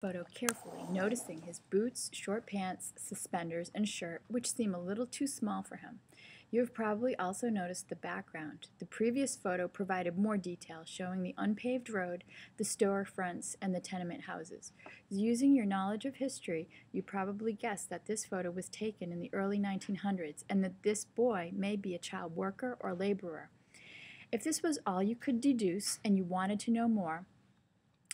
Photo carefully, noticing his boots, short pants, suspenders, and shirt, which seem a little too small for him. You have probably also noticed the background. The previous photo provided more detail, showing the unpaved road, the storefronts, and the tenement houses. Using your knowledge of history, you probably guessed that this photo was taken in the early 1900s and that this boy may be a child worker or laborer. If this was all you could deduce and you wanted to know more,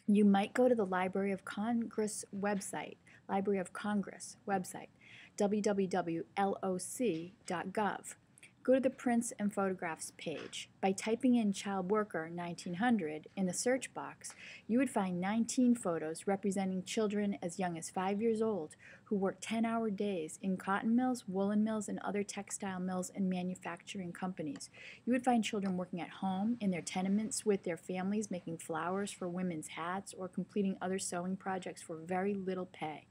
you might go to the Library of Congress website, www.loc.gov. Go to the Prints and Photographs page. By typing in child worker 1900 in the search box, you would find 19 photos representing children as young as 5 years old who worked 10-hour days in cotton mills, woolen mills, and other textile mills and manufacturing companies. You would find children working at home, in their tenements with their families, making flowers for women's hats or completing other sewing projects for very little pay.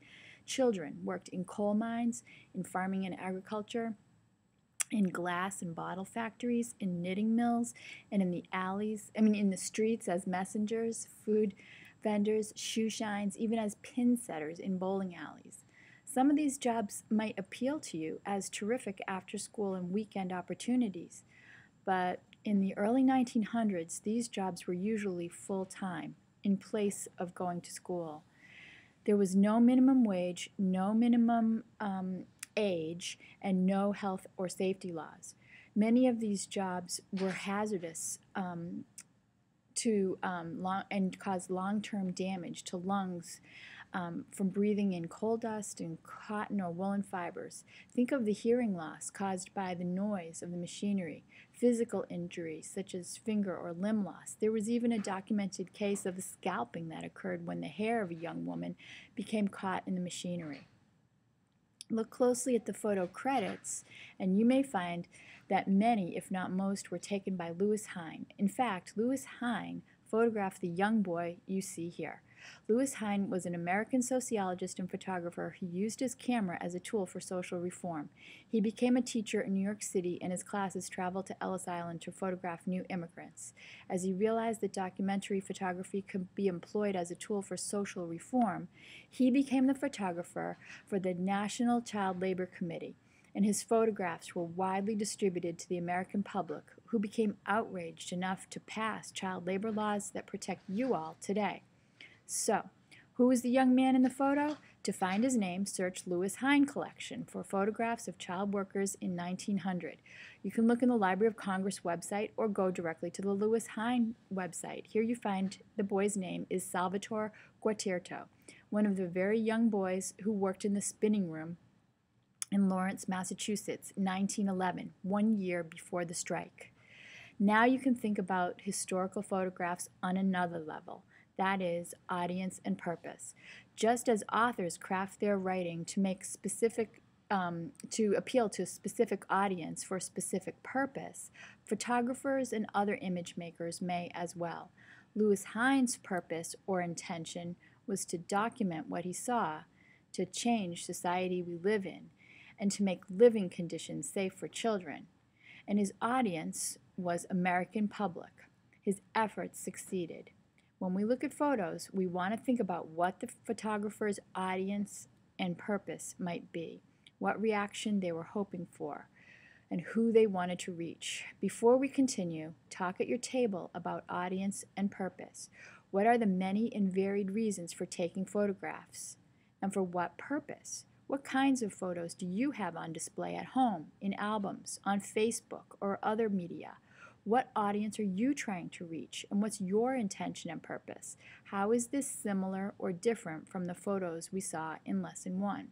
Children worked in coal mines, in farming and agriculture, in glass and bottle factories, in knitting mills, and in the streets as messengers, food vendors, shoe shines, even as pin setters in bowling alleys. Some of these jobs might appeal to you as terrific after-school and weekend opportunities, but in the early 1900s, these jobs were usually full-time, in place of going to school. There was no minimum wage, no minimum age, and no health or safety laws. Many of these jobs were hazardous and caused long-term damage to lungs from breathing in coal dust and cotton or woolen fibers. Think of the hearing loss caused by the noise of the machinery, physical injuries such as finger or limb loss. There was even a documented case of scalping that occurred when the hair of a young woman became caught in the machinery. Look closely at the photo credits, and you may find that many, if not most, were taken by Lewis Hine. In fact, Lewis Hine photographed the young boy you see here. Lewis Hine was an American sociologist and photographer who used his camera as a tool for social reform. He became a teacher in New York City, and his classes traveled to Ellis Island to photograph new immigrants. As he realized that documentary photography could be employed as a tool for social reform, he became the photographer for the National Child Labor Committee, and his photographs were widely distributed to the American public, who became outraged enough to pass child labor laws that protect you all today. So, who is the young man in the photo? To find his name, search Lewis Hine Collection for photographs of child workers in 1900. You can look in the Library of Congress website or go directly to the Lewis Hine website. Here you find the boy's name is Salvatore Guatierto, one of the very young boys who worked in the spinning room in Lawrence, Massachusetts, 1911, 1 year before the strike. Now you can think about historical photographs on another level. That is, audience and purpose. Just as authors craft their writing to make to appeal to a specific audience for a specific purpose, photographers and other image makers may as well. Lewis Hine's purpose or intention was to document what he saw, to change society we live in, and to make living conditions safe for children. And his audience was American public. His efforts succeeded. When we look at photos, we want to think about what the photographer's audience and purpose might be, what reaction they were hoping for, and who they wanted to reach. Before we continue, talk at your table about audience and purpose. What are the many and varied reasons for taking photographs? And for what purpose? What kinds of photos do you have on display at home, in albums, on Facebook, or other media? What audience are you trying to reach, and what's your intention and purpose? How is this similar or different from the photos we saw in Lesson 1?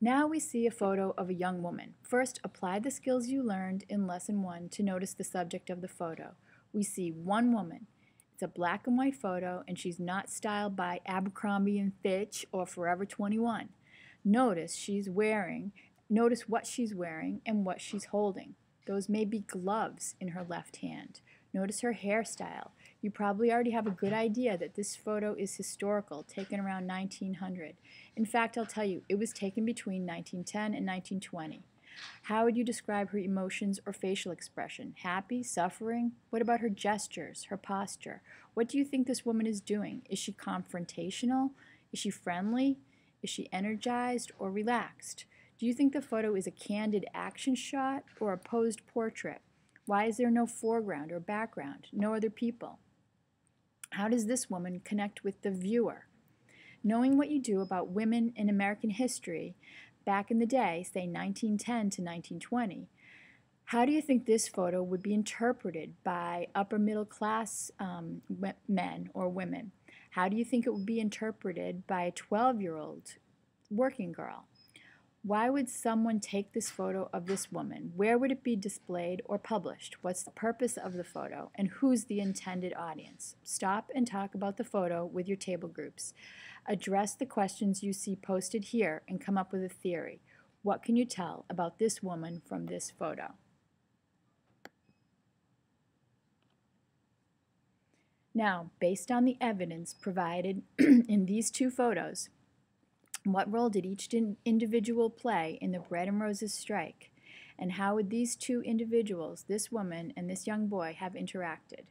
Now we see a photo of a young woman. First, apply the skills you learned in Lesson 1 to notice the subject of the photo. We see one woman. It's a black and white photo, and she's not styled by Abercrombie & Fitch or Forever 21. Notice what she's wearing and what she's holding. Those may be gloves in her left hand. Notice her hairstyle. You probably already have a good idea that this photo is historical, taken around 1900. In fact, I'll tell you, it was taken between 1910 and 1920. How would you describe her emotions or facial expression? Happy? Suffering? What about her gestures, her posture? What do you think this woman is doing? Is she confrontational? Is she friendly? Is she energized or relaxed? Do you think the photo is a candid action shot or a posed portrait? Why is there no foreground or background? No other people? How does this woman connect with the viewer? Knowing what you do about women in American history back in the day, say 1910 to 1920, how do you think this photo would be interpreted by upper middle class men or women? How do you think it would be interpreted by a 12-year-old working girl? Why would someone take this photo of this woman? Where would it be displayed or published? What's the purpose of the photo? And who's the intended audience? Stop and talk about the photo with your table groups. Address the questions you see posted here and come up with a theory. What can you tell about this woman from this photo? Now, based on the evidence provided in these two photos, what role did each individual play in the Bread and Roses strike? And how would these two individuals, this woman and this young boy, have interacted?